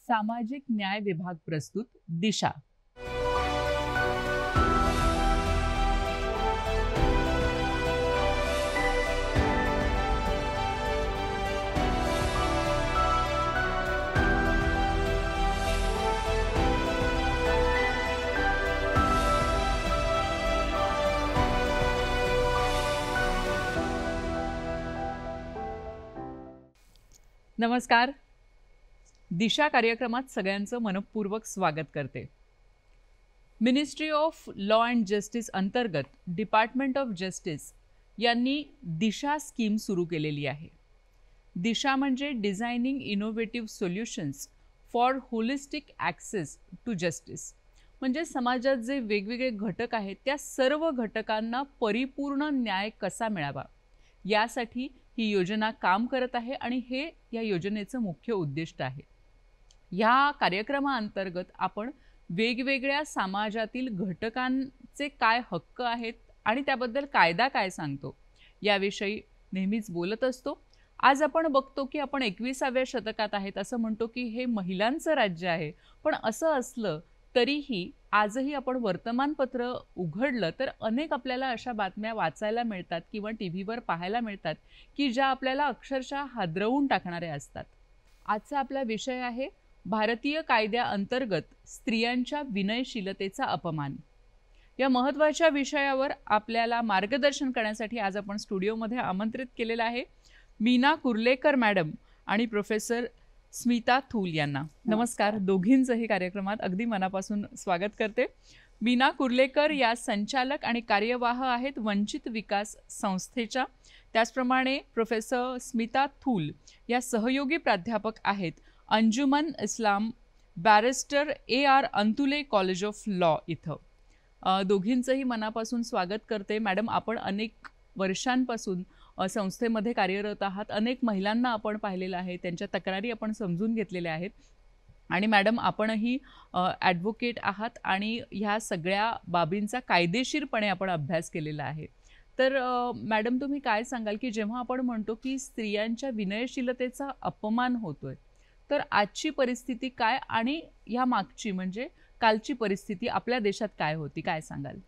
सामाजिक न्याय विभाग प्रस्तुत दिशा। नमस्कार, दिशा कार्यक्रमात सगळ्यांचं मनपूर्वक स्वागत करते। Ministry of law and justice अंतर्गत डिपार्टमेंट ऑफ जस्टिस यांनी दिशा स्कीम सुरू केलेली आहे। दिशा म्हणजे designing innovative solutions for holistic access to justice, म्हणजे समाजात जे वेगवेगळे घटक आहेत त्या सर्व घटकांना परिपूर्ण न्याय कसा मिळावा यासाठी ही योजना काम करत आहे आणि हे या योजनेचं मुख्य उद्दिष्ट आहे। या कार्यक्रमाअंतर्गत आपण वेगवेगळ्या समाजातील घटकांचे काय हक्क आहेत आणि त्याबद्दल कायदा काय सांगतो याविषयी नेहमीच बोलत असतो। आज आपण बघतो की आपण 21व्या शतकात आहेत, असं म्हणतो की हे महिलांचं राज्य आहे, पण असं असलं तरीही आजही आपण वर्तमानपत्र उघडलं तर अनेक आपल्याला अशा बातम्या वाचायला मिळतात किंवा टीव्हीवर पाहायला मिळतात की ज्या आपल्याला अक्षरशः हादरवून टाकणाऱ्या असतात। आजचा आपला विषय आहे भारतीय कायद्याअंतर्गत स्त्रियांच्या विनयशीलतेचा अपमान। या महत्त्वाच्या विषयावर आपल्याला मार्गदर्शन करण्यासाठी आज आपण स्टुडिओमध्ये आमंत्रित केलेलं आहे मीना कुर्लेकर मॅडम आणि प्रोफेसर स्मिता थूल यांना। नमस्कार, दोघींचंही कार्यक्रमात अगदी मनापासून स्वागत करते। मीना कुर्लेकर या संचालक आणि कार्यवाह आहेत वंचित विकास संस्थेच्या, त्याचप्रमाणे प्रोफेसर स्मिता थूल या सहयोगी प्राध्यापक आहेत Anjuman Islam barrister AR Antulay college of law इथं। दोघींचंही मनापासून स्वागत करते। मॅडम, आपण अनेक वर्षांपासून संस्थेमध्ये कार्यरत आहात, अनेक महिलांना आपण पाहिलेलं आहे, त्यांच्या तक्रारी आपण समजून घेतलेल्या आहेत आणि मॅडम आपणही ॲडव्होकेट आहात आणि ह्या सगळ्या बाबींचा कायदेशीरपणे आपण अभ्यास केलेला आहे। तर मॅडम, तुम्ही काय सांगाल की जेव्हा आपण म्हणतो की स्त्रियांच्या विनयशीलतेचा अपमान होतोय तर आजची परिस्थिती काय आणि ह्या मागची म्हणजे कालची परिस्थिती आपल्या देशात काय होती, काय सांगाल?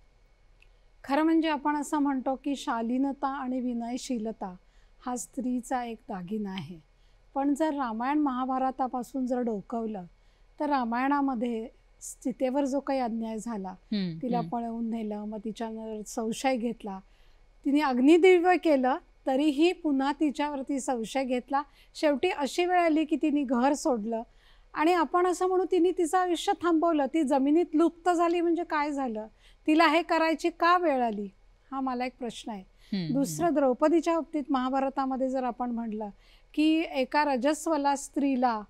खरं म्हणजे आपण असं म्हणतो की शालीनता आणि विनयशीलता हा स्त्रीचा एक दागिना आहे, पण जर रामायण महाभारतापासून जर डोकवलं तर रामायणामध्ये सीतेवर जो काही अन्याय झाला, तिला पळवून नेलं, मग तिच्यावर संशय घेतला, तिने अग्निदिव्य केलं तरीही पुन्हा तिच्यावरती संशय घेतला, शेवटी अशी वेळ आली की तिने घर सोडलं आणि आपण असं म्हणू तिने तिचं आयुष्य थांबवलं, ती जमिनीत लुप्त झाली। म्हणजे काय झालं, तिला हे करायची का वेळ आली, हा मला एक प्रश्न आहे। दुसरं, द्रौपदीच्या बाबतीत महाभारतामध्ये जर आपण म्हटलं की एका रजस्वला स्त्रीला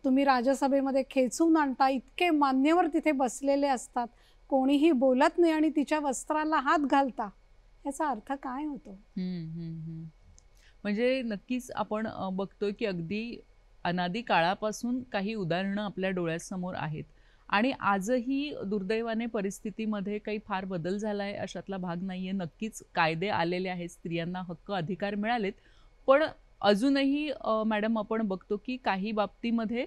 तुम्ही राजसभेमध्ये खेचून आणता, इतके मान्यवर तिथे बसलेले असतात, कोणीही बोलत नाही आणि तिच्या वस्त्राला हात घालता, याचा अर्थ काय होतो? म्हणजे नक्कीच आपण बघतोय की अगदी अनादी काळापासून काही उदाहरणं आपल्या डोळ्यासमोर आहेत आणि आजही दुर्दैवाने परिस्थितीमध्ये काही फार बदल झाला आहे अशातला भाग नाहीये। नक्कीच कायदे आलेले आहेत, स्त्रियांना हक्क अधिकार मिळालेत, पण अजूनही मॅडम आपण बघतो की काही बाबतीमध्ये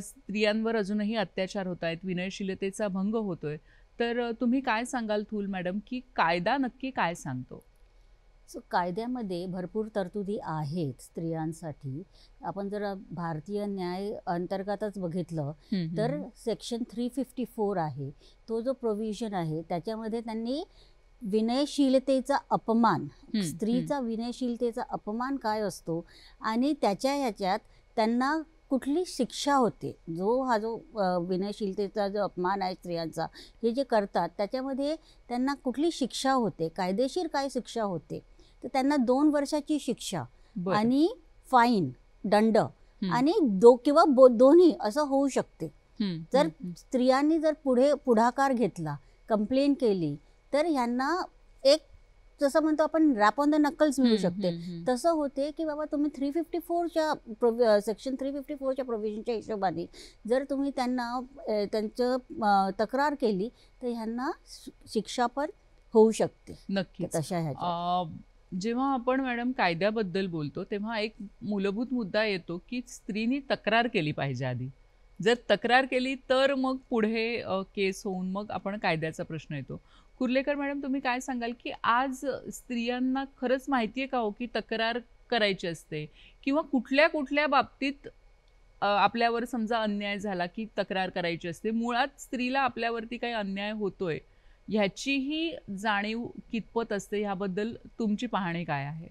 स्त्रियांवर अजूनही अत्याचार होत आहेत, विनयशीलतेचा भंग होतोय। तर तुम्ही काय सांगाल थूल मॅडम की कायदा नक्की काय सांगतो? कायद्यामध्ये भरपूर तरतुदी आहेत स्त्रियांसाठी। आपण जर भारतीय न्याय अंतर्गतच बघितलं तर सेक्शन 354 आहे, तो जो प्रोव्हिजन आहे त्याच्यामध्ये त्यांनी विनयशीलतेचा अपमान, स्त्रीचा विनयशीलतेचा अपमान काय असतो आणि त्याच्या ह्याच्यात त्यांना कुठली शिक्षा होते, जो विनयशीलतेचा जो अपमान आहे स्त्रियांचा हे जे करतात त्याच्यामध्ये त्यांना कुठली शिक्षा होते, कायदेशीर काय शिक्षा होते, तर त्यांना 2 वर्षाची शिक्षा आणि फाईन, दंड आणि किंवा दोन्ही असं होऊ शकते। जर स्त्रियांनी जर पुढाकार घेतला, कंप्लेंट केली तर यांना एक जसं म्हणतो आपण रॅप ऑन द नकल्स मिळू शकते। तसं होते की बाबा तुम्ही 354च्या सेक्शन 354च्या प्रोव्हिजनच्या हिशोबाने जर तुम्ही त्यांना त्यांचं तक्रार केली तर ह्यांना शिक्षा पण होऊ शकते। नक्कीच तशा ह्याच्या जेव्हा आपण मॅडम कायद्याबद्दल बोलतो तेव्हा एक मूलभूत मुद्दा येतो की स्त्रीनी तक्रार केली पाहिजे आधी. जर तक्रार केली तर मग पुढे केस होऊन मग आपण कायद्याचा प्रश्न येतो. कुर्लेकर मॅडम, तुम्ही काय सांगाल की आज स्त्रियांना खरंच माहिती आहे का हो की तक्रार करायची असते, किंवा कुठल्या कुठल्या बाबतीत आपल्यावर समजा अन्याय झाला की तक्रार करायची असते, मुळात स्त्रीला आपल्यावरती काही अन्याय होतोय ह्याचीही जाणीव कितपत असते, ह्याबद्दल तुमची पाहणी काय आहे?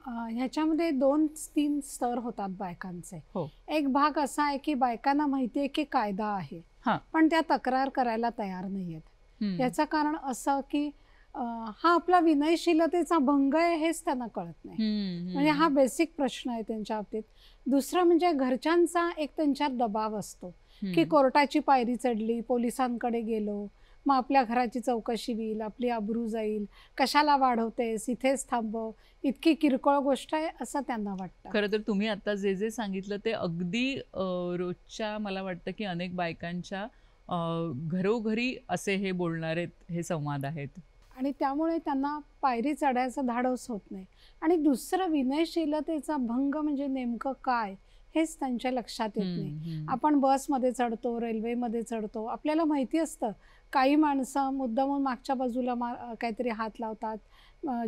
ह्याच्यामध्ये 2-3 स्तर होतात बायकांचे. हो. एक भाग असा आहे की बायकांना माहिती आहे की कायदा आहे, हां. पण त्या तक्रार करायला तयार नाही आहेत. हम्म. याचं कारण असं की हा आपला विनयशीलतेचा भंग आहे हेच त्यांना कळत नाही. हम्म, म्हणजे हा हम्म. बेसिक प्रश्न आहे त्यांच्या बाबतीत. दुसरं म्हणजे घरच्यांचा एक त्यांच्यावर दबाव असतो की हम्म. कोर्टाची पायरी चढली, पोलिसांकडे गेलो, मग आपल्या घराची चौकशी होईल, आपली अब्रू जाईल, कशाला वाढवतेस, इथेच थांबव, इतकी किरकोळ गोष्ट आहे असं त्यांना वाटतं. खरं तर तुम्ही आता जे जे सांगितलं ते अगदी रोजच्या, मला वाटतं की अनेक बायकांच्या घरोघरी असे हे बोलणारे हे संवाद आहेत. आणि त्यामुळे त्यांना पायरी चढायचं धाडस होत नाही. आणि दुसरं विनयशीलतेचा भंग म्हणजे नेमकं काय हेच त्यांच्या लक्षात येत नाही. हम्म, हम्म. आपण बसमध्ये चढतो, रेल्वेमध्ये चढतो, आपल्याला माहिती असतं काही माणसं मुद्दामून मागच्या बाजूला काहीतरी हात लावतात,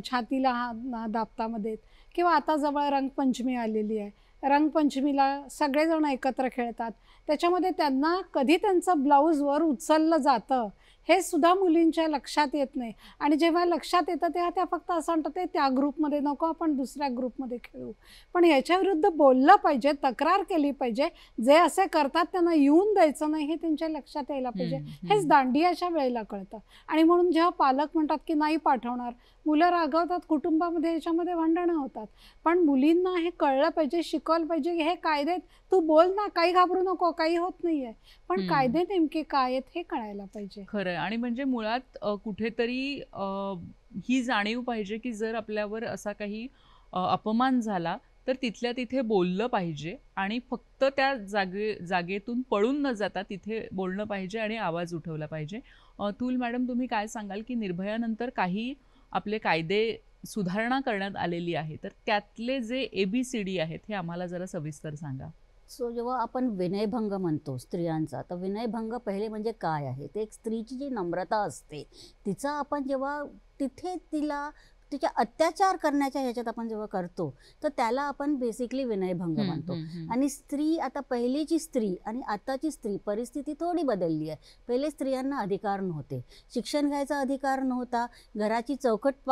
छातीला हात दाबतामध्ये, किंवा आता जवळ रंगपंचमी आलेली आहे, रंगपंचमीला सगळेजण एकत्र खेळतात, त्याच्यामध्ये त्यांना कधी त्यांचं ब्लाऊज वर उचललं जातं हे सुद्धा मुलींच्या लक्षात येत नाही. आणि जेव्हा लक्षात येतं तेव्हा त्या फक्त असं म्हणतात ते त्या ग्रुपमध्ये नको, आपण दुसऱ्या ग्रुपमध्ये खेळू. पण याच्याविरुद्ध बोललं पाहिजे, तक्रार केली पाहिजे, जे असे करतात त्यांना येऊन द्यायचं नाही हे त्यांच्या लक्षात यायला पाहिजे. हेच दांडियाच्या वेळेला कळतं. आणि म्हणून जेव्हा पालक म्हणतात की नाही पाठवणार, मुलं रागवतात, कुटुंबामध्ये याच्यामध्ये भांडणं होतात. पण मुलींना हे कळलं पाहिजे, शिकवलं पाहिजे की हे कायदे, तू बोल ना, काही घाबरू नको, काही होत नाहीये, पण कायदे नेमके काय आहेत हे कळायला पाहिजे. खरं. आणि म्हणजे मुळात कुठेतरी ही जाणीव पाहिजे की जर आपल्यावर असा काही अपमान झाला तर तिथल्या तिथे बोललं पाहिजे, आणि फक्त त्या जागेतून पळून न जाता तिथे बोलणं पाहिजे आणि आवाज उठवला पाहिजे. तुल मॅडम, तुम्ही काय सांगाल की निर्भयानंतर काही आपले कायदे सुधारणा करण्यात आलेली आहे, तर त्यातले जे ABCD आहेत हे आम्हाला जरा सविस्तर सांगा. जेव्हा आपण विनयभंग म्हणतो स्त्रियांचा, तर विनयभंग पहिले म्हणजे काय आहे, ते एक स्त्रीची जी नम्रता असते तिचा आपण जेव्हा तिथे तिला तिच्या अत्याचार करण्याच्या ह्याच्यात आपण जेव्हा करतो तर त्याला आपण बेसिकली विनयभंग म्हणतो. आणि स्त्री, आता पहिलीची स्त्री आणि आताची स्त्री परिस्थिती थोडी बदलली आहे. पहिले स्त्रियांना अधिकार नव्हते, शिक्षण घ्यायचा अधिकार नव्हता, घराची चौकट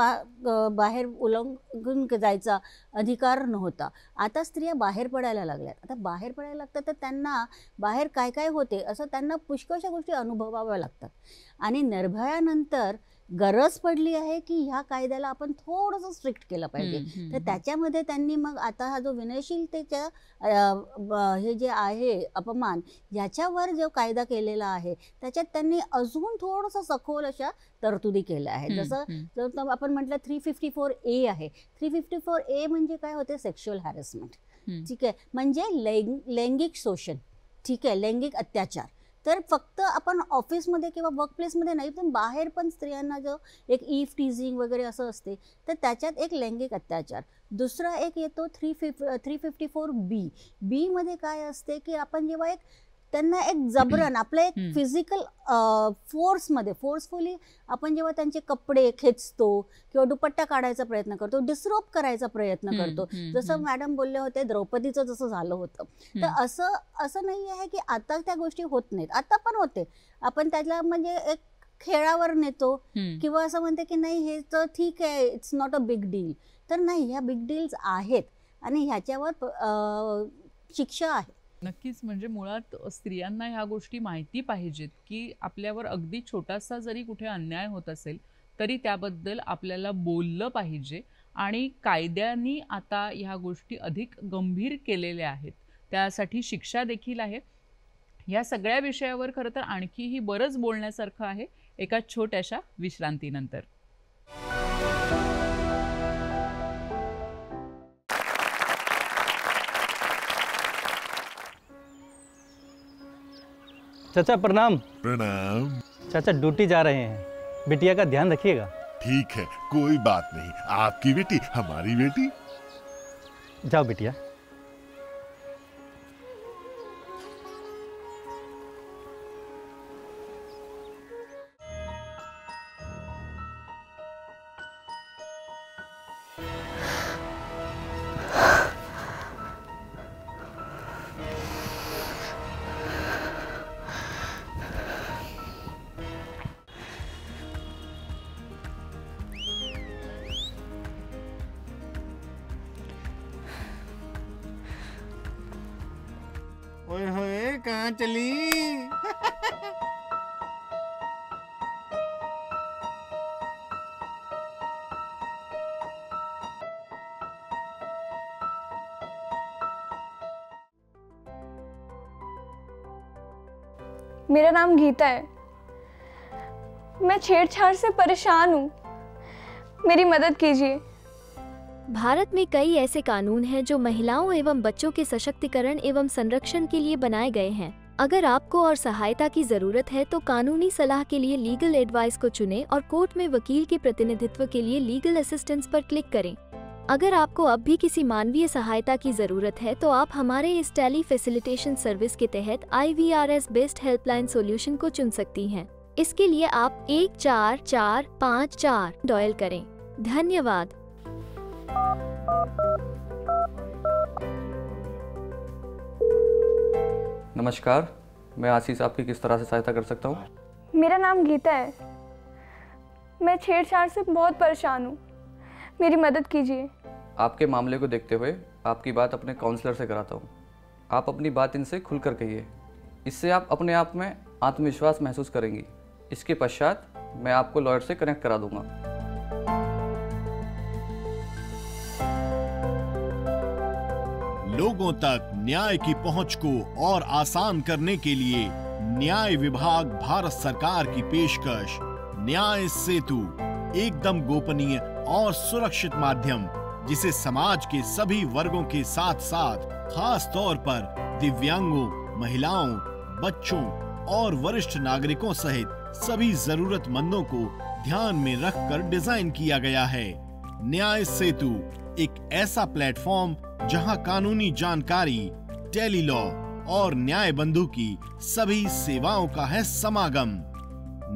बाहेर उल्लंघून जायचा अधिकार नव्हता. आता स्त्रिया बाहेर पडायला लागल्यात. आता बाहेर पडायला लागतात तर त्यांना बाहेर काय काय होते असं त्यांना पुष्कळशा गोष्टी अनुभवाव्या लागतात. आणि निर्भयानंतर गरज पडली आहे की ह्या कायद्याला आपण थोडंसं स्ट्रिक्ट केलं पाहिजे. तर त्याच्यामध्ये त्यांनी मग आता हा जो विनयशीलतेच्या हे जे आहे अपमान, याच्यावर जो कायदा केलेला आहे त्याच्यात त्यांनी अजून थोडंसं सखोल अशा तरतुदी केल्या आहेत. जसं जर आपण म्हटलं 354A आहे. 354A म्हणजे काय होते, सेक्शुअल हॅरेसमेंट. ठीक आहे, म्हणजे लैंगिक शोषण. ठीक आहे, लैंगिक अत्याचार. तर फक्त आपण ऑफिसमध्ये किंवा वर्कप्लेसमध्ये नाही, पण बाहेर पण स्त्रियांना जो एक ईव्ह टीझिंग वगैरे असं असते, तर त्याच्यात एक लैंगिक अत्याचार. दुसरा एक येतो 354B. बी मध्ये काय असते की आपण जेव्हा एक त्यांना एक जबरन आपलं एक फिजिकल फोर्सफुली आपण जेव्हा त्यांचे कपडे खेचतो किंवा दुपट्टा काढायचा प्रयत्न करतो, डिस्रोप करायचा प्रयत्न करतो, जसं मॅडम बोलले होते द्रौपदीचं जसं झालं होतं. तर असं नाही आहे की आता त्या गोष्टी होत नाहीत, आता पण होते. आपण त्याला म्हणजे एक खेळावर नेतो किंवा असं म्हणते की नाही हे तर ठीक आहे, it's not a big deal. तर नाही, ह्या बिग डील्स आहेत आणि ह्याच्यावर शिक्षा आहे. नक्कीच. म्हणजे मुळात स्त्रियांना ह्या गोष्टी माहिती पाहिजेत की आपल्यावर अगदी छोटासा जरी कुठे अन्याय होत असेल तरी त्याबद्दल आपल्याला बोललं पाहिजे, आणि कायद्यांनी आता ह्या गोष्टी अधिक गंभीर केलेल्या आहेत, त्यासाठी शिक्षा देखील आहे. या सगळ्या विषयावर खरं तर आणखीही बरंच बोलण्यासारखं आहे एका छोट्याशा विश्रांतीनंतर. चाचा प्रणाम। प्रणाम। चाचा ड्यूटी जा रहे हैं, बिटिया का ध्यान रखिएगा। ठीक है, कोई बात नहीं। आपकी बेटी हमारी बेटी। जाओ बिटिया। ओए होए, कहाँ चली? मेरा नाम गीता है। मैं छेड़छाड़ से परेशान हूँ, मेरी मदद कीजिए। भारत में कई ऐसे कानून हैं जो महिलाओं एवं बच्चों के सशक्तिकरण एवं संरक्षण के लिए बनाए गए हैं। अगर आपको और सहायता की जरूरत है तो कानूनी सलाह के लिए लीगल एडवाइस को चुनें और कोर्ट में वकील के प्रतिनिधित्व के लिए लीगल असिस्टेंस पर क्लिक करें। अगर आपको अब भी किसी मानवीय सहायता की जरूरत है तो आप हमारे इस टेली फैसिलिटेशन सर्विस के तहत IVRS बेस्ड हेल्पलाइन सॉल्यूशन को चुन सकती हैं। इसके लिए आप 14454 डायल करें। धन्यवाद। नमस्कार, मैं आशीष आपकी किस तरह से सहायता कर सकता हूँ? मेरा नाम गीता है। मैं छेड़छाड़ से बहुत परेशान हूँ, मेरी मदद कीजिए। आपके मामले को देखते हुए आपकी बात अपने काउंसलर से कराता हूँ। आप अपनी बात इनसे खुलकर कहिए, इससे आप अपने आप में आत्मविश्वास महसूस करेंगी। इसके पश्चात मैं आपको लॉयर से कनेक्ट करा दूंगा। लोगों तक न्याय की पहुंच को और आसान करने के लिए न्याय विभाग भारत सरकार की पेशकश न्याय सेतु, एकदम गोपनीय और सुरक्षित माध्यम जिसे समाज के सभी वर्गों के साथ साथ खास तौर पर दिव्यांगों, महिलाओं, बच्चों और वरिष्ठ नागरिकों सहित सभी जरूरतमंदों को ध्यान में रखकर डिजाइन किया गया है। न्याय सेतु एक ऐसा प्लेटफॉर्म जहां कानूनी जानकारी, टेली लॉ और न्याय बंधु की सभी सेवाओं का है समागम।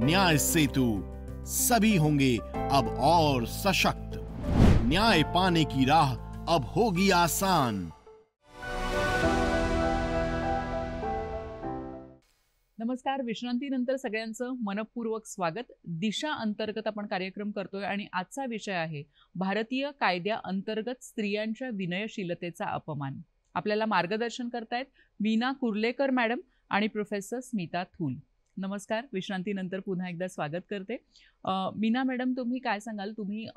न्याय सेतु, सभी होंगे अब और सशक्त। न्याय पाने की राह अब होगी आसान। नमस्कार, विश्रांतीनंतर सगळ्यांचं मनपूर्वक स्वागत। दिशा अंतर्गत आपण कार्यक्रम करतोय आणि आजचा विषय आहे भारतीय कायद्या अंतर्गत स्त्रियांच्या विनयशीलतेचा अपमान। आपल्याला मार्गदर्शन करतायत मीना कुर्लेकर मॅडम आणि प्रोफेसर स्मिता थूल। नमस्कार, विश्रांतीनंतर पुन्हा एकदा स्वागत करते। मीना मॅडम, तुम्ही काय सांगाल? तुम्ही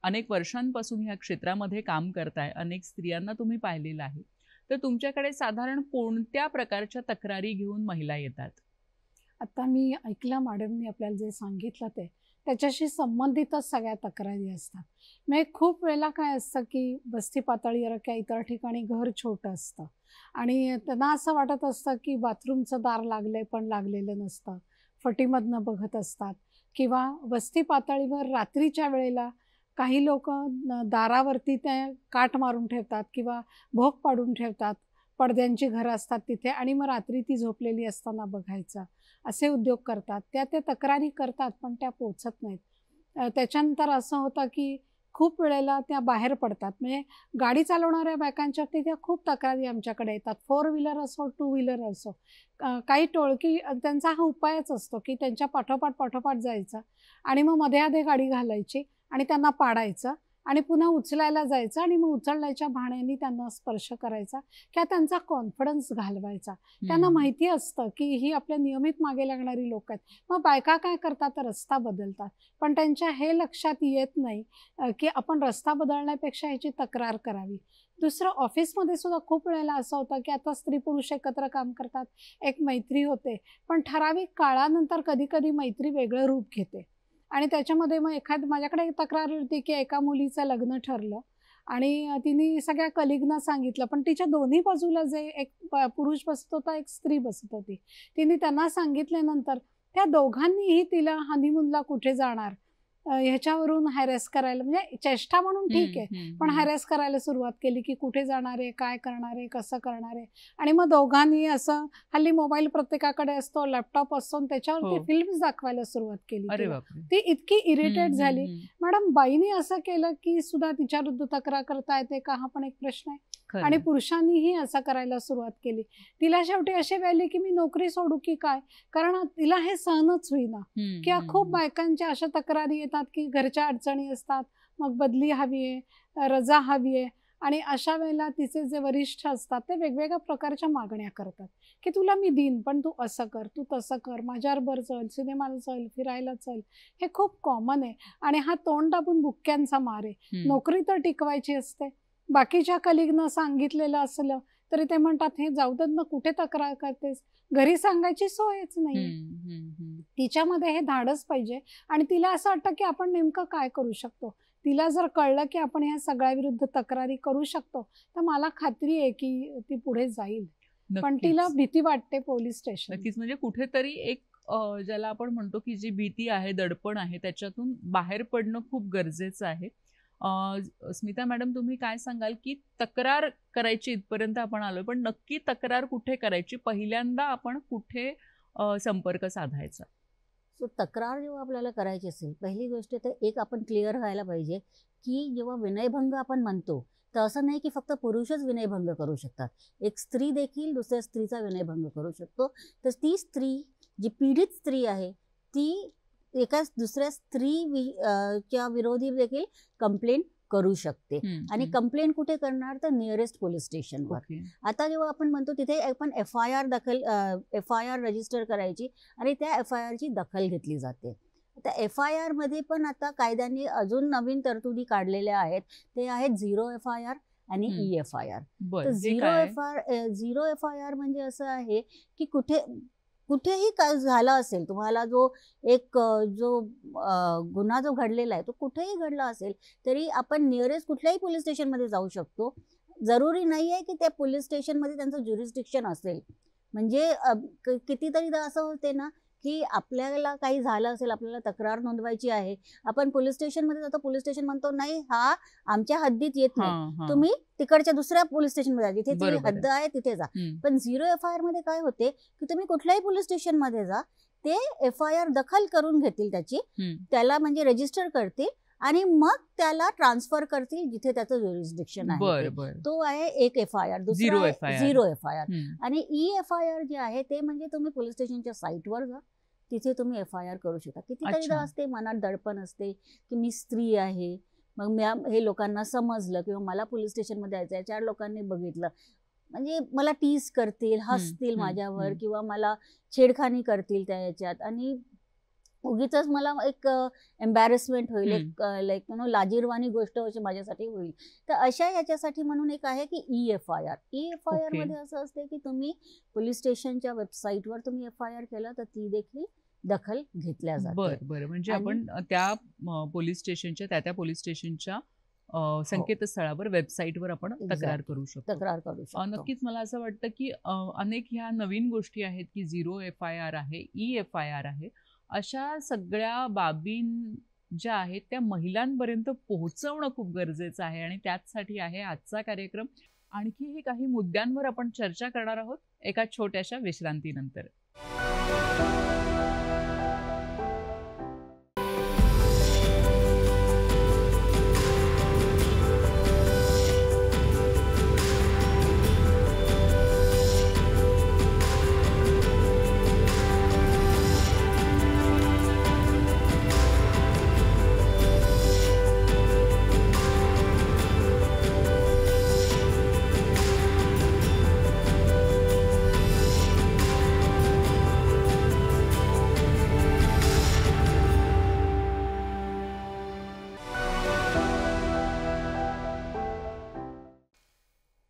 अनेक वर्षांपासून ह्या क्षेत्रामध्ये काम करताय, अनेक स्त्रियांना तुम्ही पाहिलेलं आहे, तर तुमच्याकडे साधारण कोणत्या प्रकारच्या तक्रारी घेऊन महिला येतात? आता मी ऐकलं मॅडमनी आपल्याला जे सांगितलं त्याच्याशी संबंधितच सगळ्या तक्रारी असतात। म्हणजे खूप वेळेला काय असतं की बस्ती पातळीवर किंवा इतर ठिकाणी घर छोटं असतं आणि त्यांना असं वाटत असतं की बाथरूमचं दार लागलंय पण लागलेलं नसतं, फटीमधनं बघत असतात किंवा बस्ती पातळीवर रात्रीच्या वेळेला काही लोक दारावरती ते काठ मारून ठेवतात किंवा भोग पाडून ठेवतात, पडद्यांची घरं असतात तिथे आणि मग रात्री ती झोपलेली असताना बघायचं, असे उद्योग करतात। त्या तक्रारी करतात पण त्या पोचत नाहीत। त्याच्यानंतर असं होतं की खूप वेळेला त्या बाहेर पडतात। म्हणजे गाडी चालवणाऱ्या बायकांच्या त्या खूप तक्रारी आमच्याकडे येतात, 4 व्हीलर असो 2 व्हीलर असो। काही टोळकी त्यांचा हा उपायच असतो की त्यांच्या पाठोपाठ जायचं आणि मग मध्ये आधे गाडी घालायची आणि त्यांना पाडायचं आणि पुन्हा उचलायला जायचं आणि मग उचलण्याच्या भाण्याने त्यांना स्पर्श करायचा किंवा त्यांचा कॉन्फिडन्स घालवायचा। त्यांना माहिती असतं की ही आपल्या नियमित मागे लागणारी लोक आहेत। मग बायका काय करतात तर रस्ता बदलतात, पण त्यांच्या हे लक्षात येत नाही की आपण रस्ता बदलण्यापेक्षा ह्याची तक्रार करावी। दुसरं, ऑफिसमध्ये सुद्धा खूप वेळेला असं होतं की आता स्त्री पुरुष एकत्र काम करतात, एक मैत्री होते, पण ठराविक काळानंतर कधी मैत्री वेगळं रूप घेते आणि त्याच्यामध्ये मग माझ्याकडे एक तक्रार होती की एका मुलीचं लग्न ठरलं आणि तिने सगळ्या कलिगना सांगितलं, पण तिच्या दोन्ही बाजूला जे एक पुरुष बसत होता एक स्त्री बसत होती, तिने त्यांना सांगितल्यानंतर त्या दोघांनीही तिला हनीमूनला कुठे जाणार ह्याच्यावरून हॅरेस करायला, म्हणजे चेष्टा म्हणून ठीक आहे, पण हॅरेस करायला सुरुवात केली की कुठे जाणार आहे, काय करणार आहे, कसं करणार आहे. आणि मग दोघांनी असं, हल्ली मोबाईल प्रत्येकाकडे असतो, लॅपटॉप असतो, त्याच्यावरती फिल्म्स दाखवायला सुरुवात केली. ती इतकी इरिटेट झाली. मॅडम, बाईनी असं केलं की सुद्धा तिच्या विरुद्ध तक्रार करता येते का, हा पण एक प्रश्न आहे. आणि पुरुषांनीही असं करायला सुरुवात केली. तिला शेवटी अशी वेळली की मी नोकरी सोडू की काय, कारण तिला हे सहनच होईना. किंवा खूप बायकांच्या अशा तक्रारी येतात की घरच्या अडचणी असतात, मग बदली हवी आहे, रजा हवी आहे, आणि अशा वेळेला तिचे जे वरिष्ठ असतात ते वेगवेगळ्या प्रकारच्या मागण्या करतात की तुला मी देईन, पण तू असं कर, तू तसं कर, माझ्याबरोबर चल, सिनेमाला चल, फिरायला चल. हे खूप कॉमन आहे. आणि हा तोंड दाबून बुक्क्यांचा मार आहे. नोकरी तर टिकवायची असते. बाकीच्या कलिगनं सांगितलेलं असलं तरी ते म्हणतात हे जाऊ देत ना, कुठे तक्रार करतेस, घरी सांगायची सोयच नाही. तिच्यामध्ये हे धाडस पाहिजे. आणि तिला असं वाटतं की आपण नेमकं काय करू शकतो. तिला जर कळलं की आपण ह्या सगळ्या विरुद्ध तक्रारी करू शकतो तर मला खात्री आहे की ती पुढे जाईल. पण तिला भीती वाटते पोलीस स्टेशन. नक्कीच. म्हणजे कुठेतरी एक ज्याला आपण म्हणतो की जी भीती आहे, दडपण आहे, त्याच्यातून बाहेर पडणं खूप गरजेचं आहे. स्मिता मॅडम, तुम्ही काय सांगाल की तक्रार करायची इथपर्यंत आपण आलोय, पण नक्की तक्रार कुठे करायची, पहिल्यांदा आपण कुठे संपर्क साधायचा? सो तक्रार जेव्हा आपल्याला करायची असेल, पहिली गोष्ट तर एक आपण क्लिअर व्हायला पाहिजे की जेव्हा विनयभंग आपण म्हणतो तर असं नाही की फक्त पुरुषच विनयभंग करू शकतात. एक स्त्री देखील दुसऱ्या स्त्रीचा विनयभंग करू शकतो. तर ती स्त्री, जी पीडित स्त्री आहे, ती एका दुसऱ्या च्या विरोधी देखील कंप्लेंट करू शकते. आणि कंप्लेंट कुठे करणार, तर नियरेस्ट पोलीस स्टेशनवर. आता जेव्हा आपण म्हणतो तिथे आपण FIR रजिस्टर करायची आणि त्या FIR ची दखल घेतली जाते. त्या FIR मध्ये पण आता कायद्याने अजून नवीन तरतुदी काढलेल्या आहेत. ते आहेत 0 FIR आणि EFIR. तर 0 FIR म्हणजे असं आहे की कुठेही काय झालं असेल, तुम्हाला जो गुन्हा जो घडलेला आहे तो कुठेही घडला असेल तरी आपण नियरेस्ट कुठल्याही पोलीस स्टेशनमध्ये जाऊ शकतो. जरुरी नाही आहे की त्या पोलीस स्टेशनमध्ये त्यांचं ज्युरिस्डिक्शन असेल. म्हणजे कितीतरीदा असं होते ना की आपल्याला काही झालं असेल, आपल्याला तक्रार नोंदवायची आहे, आपण पोलीस स्टेशनमध्ये जातो, पोलीस स्टेशन म्हणतो नाही, हा आमच्या हद्दीत येत नाही, तुम्ही तिकडच्या दुसऱ्या पोलीस स्टेशनमध्ये जा, जिथे ती हद्द आहे तिथे जा. पण 0 FIR मध्ये काय होते की तुम्ही कुठल्याही पोलीस स्टेशनमध्ये जा, ते FIR दखल करून घेतील त्याची, त्याला म्हणजे रजिस्टर करतील आणि मग त्याला ट्रान्सफर करतील जिथे त्याचं ज्युरिस्डिक्शन आहे. तो आहे एक FIR. दुसरा 0 FIR. आणि EFIR जे आहे ते म्हणजे तुम्ही पोलीस स्टेशनच्या साईटवर जा, तिथे तुम्ही FIR करू शकता. कितीतरीदा असते मनात दडपण असते की मी स्त्री आहे, मग हे लोकांना समजलं किंवा मला पोलीस स्टेशनमध्ये जायचं आहे, 4 लोकांनी बघितलं, म्हणजे मला टीज करतील, हसतील माझ्यावर किंवा मला छेडखानी करतील त्या याच्यात, आणि उगीच मला एक एम्बॅरेसमेंट होईल, एक लाईक लाजीरवाणी गोष्ट अशी माझ्यासाठी होईल. तर अशा याच्यासाठी म्हणून एक आहे की EFIR मध्ये असं असते की तुम्ही पोलीस स्टेशनच्या वेबसाईटवर तुम्ही FIR केलं तर ती देखील दखल घेतल्या जाते. बरं. म्हणजे आपण त्या पोलीस स्टेशनच्या त्या पोलीस स्टेशनच्या संकेतस्थळावर, वेबसाईटवर आपण तक्रार करू शकतो. नक्कीच मला असं वाटतं की अनेक ह्या नवीन गोष्टी आहेत की 0 FIR आहे, EFIR आहे, अशा सगळ्या बाबी ज्या आहेत त्या महिलांपर्यंत पोहोचवणं खूप गरजेचं आहे. आणि त्याचसाठी आहे आजचा कार्यक्रम. आणखीही काही मुद्द्यांवर आपण चर्चा करणार आहोत एका छोट्याशा विश्रांतीनंतर.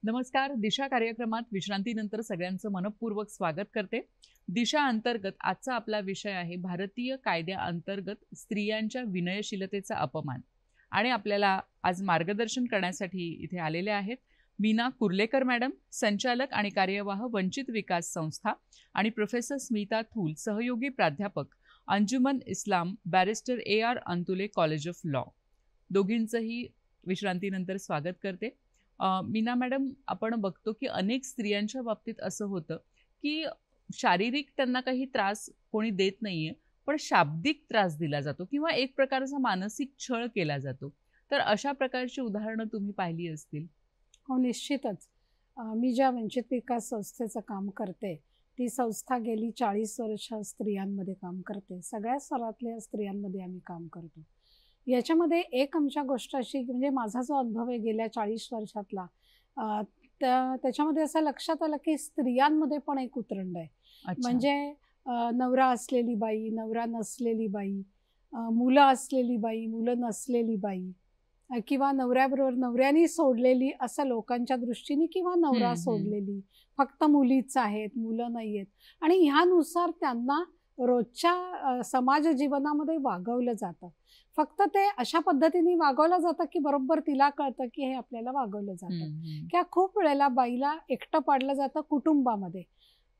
नमस्कार. दिशा कार्यक्रमात विश्रांतीनंतर सगळ्यांचं मनपूर्वक स्वागत करते. दिशा अंतर्गत आजचा आपला विषय आहे भारतीय कायद्याअंतर्गत स्त्रियांच्या विनयशीलतेचा अपमान. आणि आपल्याला आज मार्गदर्शन करण्यासाठी इथे आलेले आहेत मीना कुर्लेकर मॅडम, संचालक आणि कार्यवाह वंचित विकास संस्था, आणि प्रोफेसर स्मिता थूल, सहयोगी प्राध्यापक Anjuman Islam, barrister AR Antulay college of law. दोघींचंही विश्रांतीनंतर स्वागत करते. मीना मॅडम, आपण बघतो की अनेक स्त्रियांच्या बाबतीत असं होतं की शारीरिक त्यांना काही त्रास कोणी देत नाहीये, पण शाब्दिक त्रास दिला जातो किंवा एक प्रकारचा मानसिक छळ केला जातो. तर अशा प्रकारची उदाहरणं तुम्ही पाहिली असतील. हो, निश्चितच. मी ज्या वंचित विकास संस्थेचं काम करते ती संस्था गेली 40 वर्ष स्त्रियांमध्ये काम करते. सगळ्या स्तरातल्या स्त्रियांमध्ये आम्ही काम करतो. याच्यामध्ये एक आमच्या गोष्ट अशी, म्हणजे माझा जो अनुभव आहे गेल्या 40 वर्षातला, त्याच्यामध्ये असं लक्षात आलं की स्त्रियांमध्ये पण एक उतरंड आहे. म्हणजे नवरा असलेली बाई, नवरा नसलेली बाई, मुलं असलेली बाई, मुलं नसलेली बाई, किंवा नवऱ्याबरोबर नवऱ्याने सोडलेली असं लोकांच्या दृष्टीने, किंवा नवरा सोडलेली, फक्त मुलीच आहेत, मुलं नाही आहेत. आणि ह्यानुसार त्यांना रोजच्या समाज जीवनामध्ये वागवलं जातं. फक्त ते अशा पद्धतीने वागवलं जातं की बरोबर तिला कळतं की हे आपल्याला वागवलं जातं. किंवा खूप वेळेला बाईला एकटं पाडलं जातं कुटुंबामध्ये.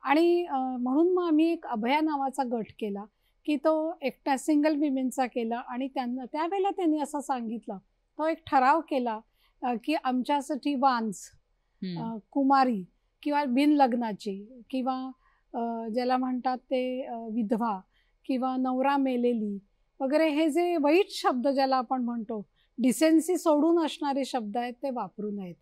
आणि म्हणून मग आम्ही एक अभया नावाचा गट केला की तो एकटा सिंगल विमेनचा केला. आणि त्यावेळेला त्यांनी असं सांगितलं, तो एक ठराव केला की आमच्यासाठी वांस, कुमारी किंवा बिनलग्नाची, किंवा ज्याला म्हणतात ते विधवा, किंवा नवरा मेलेली वगैरे, हे जे वाईट शब्द ज्याला आपण म्हणतो, डिसेन्सी सोडून असणारे शब्द आहेत, ते वापरू नयेत.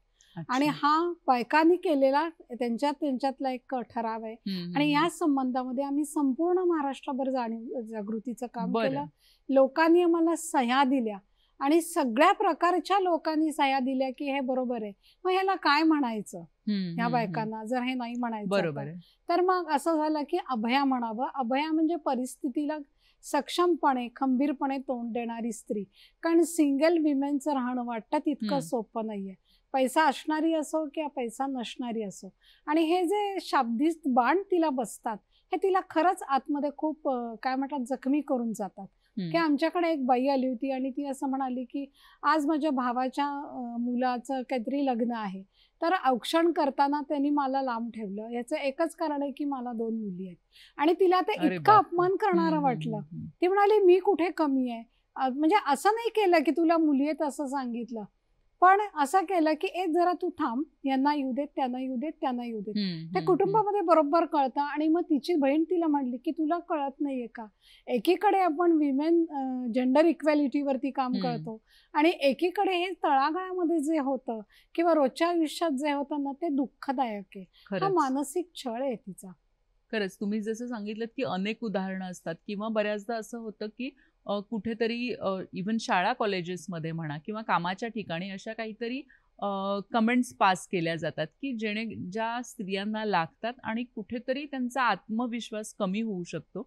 आणि हा बायकांनी केलेला त्यांच्यातला एक ठराव आहे. आणि या संबंधामध्ये आम्ही संपूर्ण महाराष्ट्रभर जागृतीचं काम केलं. लोकांनी आम्हाला सह्या दिल्या आणि सगळ्या प्रकारच्या लोकांनी सह्या दिल्या की हे बरोबर आहे. मग ह्याला काय म्हणायचं ह्या बायकांना, जर हे नाही म्हणायचं तर मग असं झालं की अभया म्हणावं. अभया म्हणजे परिस्थितीला सक्षमपणे, खंबीरपणे तोंड देणारी स्त्री. कारण सिंगल विमेनचं राहणं वाटतं तितकं सोपं नाहीये. पैसा असणारी असो किंवा पैसा नसणारी असो. आणि हे जे शाब्दिक बाण तिला बसतात हे तिला खरंच आतमध्ये खूप काय म्हणतात जखमी करून जातात. की आमच्याकडे एक बाई आली होती आणि ती असं म्हणाली की आज माझ्या भावाच्या मुलाचं काहीतरी लग्न आहे, तर औक्षण करताना त्यांनी मला लांब ठेवलं. याचं एकच कारण आहे की मला 2 मुली आहेत. आणि तिला ते इतकं अपमान करणारं वाटलं. ती म्हणाली मी कुठे कमी आहे. म्हणजे असं नाही केलं की तुला मुली आहेत असं सांगितलं, पण असं केलं की एक जरा तू थांब, यांना येऊ देत, त्यांना येऊ देत, त्यांना येऊ देत. ते कुटुंबामध्ये बरोबर कळतं. आणि मग तिची बहीण तिला म्हणली की तुला कळत नाहीये का, एकीकडे आपण विमेन जेंडर इक्वॅलिटीवरती काम करतो आणि एकीकडे हे तळागाळामध्ये जे होतं किंवा रोजच्या आयुष्यात जे होतं ना ते दुःखदायक आहे. हा मानसिक छळ आहे तिचा. खरंच तुम्ही जसं सांगितलं की अनेक उदाहरणं असतात, किंवा बऱ्याचदा असं होतं की कुठेतरी इव्हन शाळा कॉलेजेसमध्ये म्हणा किंवा कामाच्या ठिकाणी अशा काहीतरी कमेंट्स पास केल्या जातात की ज्या स्त्रियांना लागतात आणि कुठेतरी त्यांचा आत्मविश्वास कमी होऊ शकतो.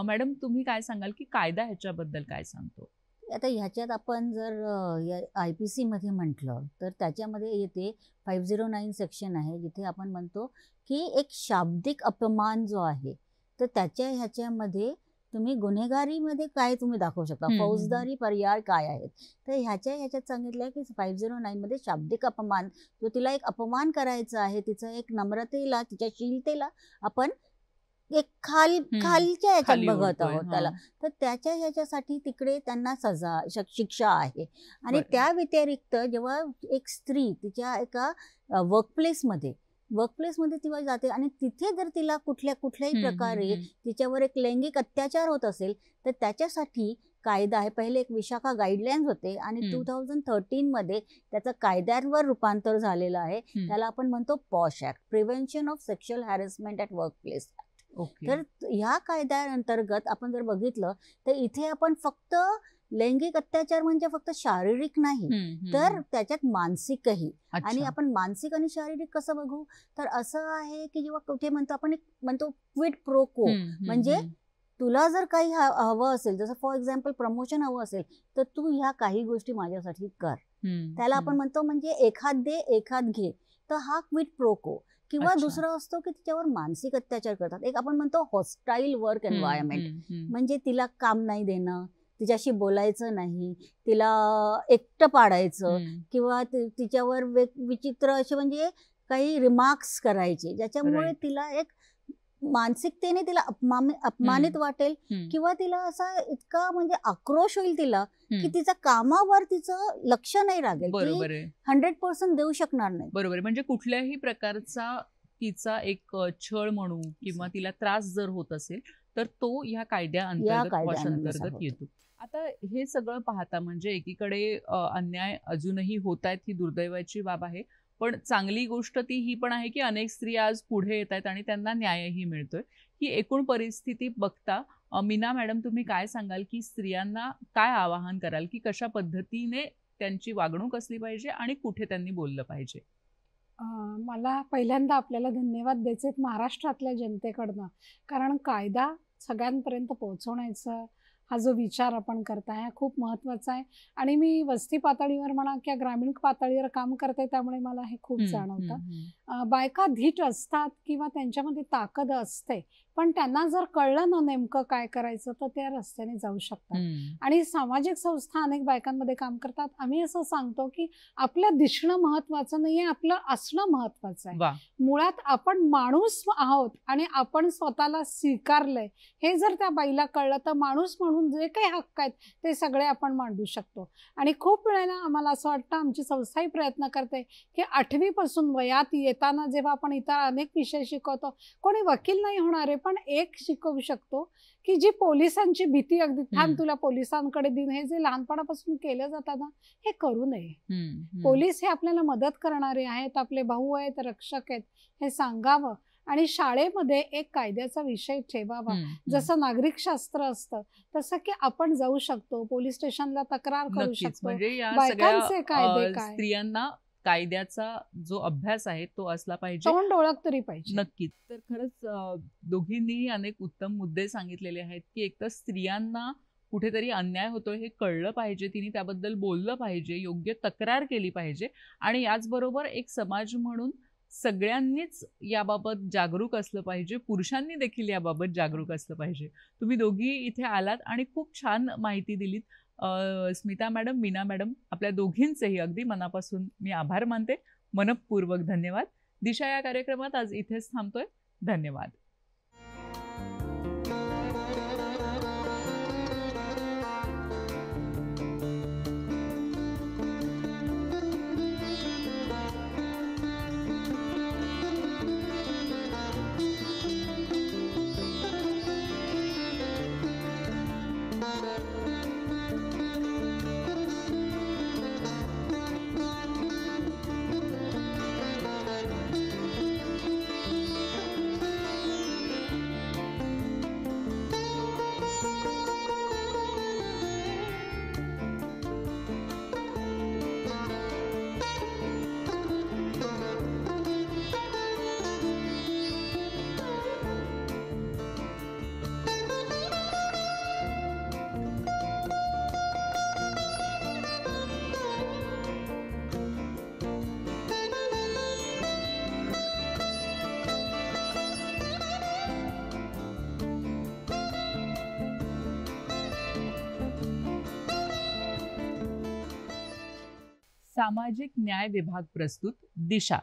मॅडम, तुम्ही काय सांगाल की कायदा ह्याच्याबद्दल काय सांगतो? आता ह्याच्यात आपण जर IPC मध्ये म्हटलं तर त्याच्यामध्ये येते 509 सेक्शन आहे, जिथे आपण म्हणतो की एक शाब्दिक अपमान जो आहे तर ह्याच्यामध्ये तुम्ही गुन्हेगारीमध्ये काय तुम्ही दाखवू शकता, फौजदारी पर्याय काय आहेत. तर ह्याच्यात सांगितलं आहे की 509 मध्ये शाब्दिक अपमान, जो तिला एक अपमान करायचा आहे, तिचं एक नम्रतेला, तिच्या शीलतेला आपण एक खालच्या ह्याच्यात बघत आहोत त्याला, तर ह्याच्यासाठी तिकडे त्यांना शिक्षा आहे. आणि त्या व्यतिरिक्त जेव्हा एक स्त्री तिच्या एका वर्कप्लेसमध्ये ती जाते आणि तिथे जर तिला कुठल्याही प्रकारे तिच्यावर एक लैंगिक अत्याचार होत असेल तर त्याच्यासाठी कायदा आहे. पहिले एक विशाखा गाईडलाईन्स होते आणि 2013 मध्ये त्याचं कायद्यांवर रूपांतर झालेलं आहे. त्याला आपण म्हणतो posh act, prevention of sexual harassment at workplace. तर ह्या कायद्याअंतर्गत आपण जर बघितलं तर इथे आपण फक्त लैंगिक अत्याचार म्हणजे फक्त शारीरिक नाही तर त्याच्यात मानसिकही. आणि आपण मानसिक आणि शारीरिक कसं बघू तर असं आहे की जेव्हा कुठे आपण एक म्हणतो क्विड प्रो को, म्हणजे तुला जर काही हवं असेल, जसं फॉर एक्झाम्पल प्रमोशन हवं असेल तर तू ह्या काही गोष्टी माझ्यासाठी कर, त्याला आपण म्हणतो म्हणजे एखाद दे एखाद घे. तर हा क्विड प्रो को. किंवा दुसरं असतो की तिच्यावर मानसिक अत्याचार करतात. एक आपण म्हणतो हॉस्टाईल वर्क एन्व्हायरमेंट, म्हणजे तिला काम नाही देणं, तिच्याशी बोलायचं नाही, तिला एकटं पाडायचं हम्म. किंवा तिच्यावर विचित्र असे म्हणजे काही रिमार्क्स करायचे, ज्याच्यामुळे Right. तिला एक मानसिकतेने तिला अपमानित वाटेल हम्म. किंवा तिला असा इतका म्हणजे आक्रोश होईल तिला की हम्म. तिचा कामावर तिचं लक्ष नाही लागेल, बरोबर ती आहे 100% देऊ शकणार नाही. बरोबर आहे. म्हणजे कुठल्याही प्रकारचा तिचा एक छळ म्हणू किंवा तिला त्रास जर होत असेल तर तो ह्या कायद्याअंतर्गत कायद्यानुसार अंतर्गत होतो. येतो. आता हे सगळं पाहता म्हणजे एकीकडे अन्याय अजूनही होत आहेत, ही दुर्दैवाची बाब आहे. पण चांगली गोष्ट ती ही पण आहे की अनेक स्त्रिया आज पुढे येत आहेत आणि त्यांना न्यायही मिळतोय. ही एकूण परिस्थिती बघता मीना मॅडम तुम्ही काय सांगाल की स्त्रियांना काय आवाहन कराल की कशा पद्धतीने त्यांची वागणूक असली पाहिजे आणि कुठे त्यांनी बोललं पाहिजे? मला पहिल्यांदा आपल्याला धन्यवाद द्यायचे आहेत महाराष्ट्रातल्या जनतेकडनं, कारण कायदा सगळ्यांपर्यंत पोहोचवण्याचा हा जो विचार आपण करताय हा खूप महत्त्वाचा आहे. आणि मी वस्ती पातळीवर म्हणा किंवा ग्रामीण पातळीवर काम करते, त्यामुळे मला हे खूप जाणवतं. बायका धीट असतात किंवा त्यांच्यामध्ये ताकद असते, पण त्यांना जर कळलं ना नेमकं काय करायचं तर त्या रस्त्याने जाऊ शकतात. आणि सामाजिक संस्था अनेक बायकांमध्ये काम करतात. आम्ही असं सांगतो की आपलं दिसणं महत्त्वाचं नाहीये, आपलं असणं महत्त्वाचं आहे. मुळात आपण माणूस आहोत आणि आपण स्वतःला स्वीकारलंय हे जर त्या बाईला कळलं तर माणूस म्हणून जे काही हक्क आहेत ते सगळे आपण मांडू शकतो. आणि खूप वेळेला आम्हाला असं वाटतं, आमची संस्थाही प्रयत्न करते की 8वी पासून वयात येताना जेव्हा आपण इतर अनेक विषय शिकवतो, कोणी वकील नाही होणार आहे पण एक शिकवू शकतो की जी पोलिसांची भीती अगदी ठाम तुला पोलिसांकडे दिन हे जे लहानपणापासून केलं जातं ना हे करू नये. पोलीस हे आपल्याला मदत करणारे आहेत, आपले भाऊ आहेत, रक्षक आहेत हे सांगावं. आणि शाळेमध्ये एक कायद्याचा विषय ठेवावा. जसं नागरिक शास्त्र असतं तसं की आपण जाऊ शकतो, पोलीस स्टेशनला तक्रार करू शकतो. म्हणजे या बायकांचे कायदे सगळ्या काय, स्त्रियांना कायद्याचा जो अभ्यास आहे तो असला पाहिजे, तोंड ओळख तरी पाहिजे. नक्कीच. तर खरंच दोघींनीही अनेक उत्तम मुद्दे सांगितलेले आहेत की एकतर स्त्रियांना कुठेतरी अन्याय होतोय हे कळलं पाहिजे, तिने त्याबद्दल बोललं पाहिजे, योग्य तक्रार केली पाहिजे. आणि याचबरोबर एक समाज म्हणून सगळ्यांनीच याबाबत जागरूक असलं पाहिजे, पुरुषांनी देखील याबाबत जागरूक असलं पाहिजे. तुम्ही दोघी इथे आलात आणि खूप छान माहिती दिलीत. स्मिता मॅडम, मीना मॅडम, आपल्या दोघींचेही अगदी मनापासून मी आभार मानते. मनपूर्वक धन्यवाद. दिशा या कार्यक्रमात आज इथेच थांबतोय. धन्यवाद. सामाजिक न्याय विभाग प्रस्तुत दिशा.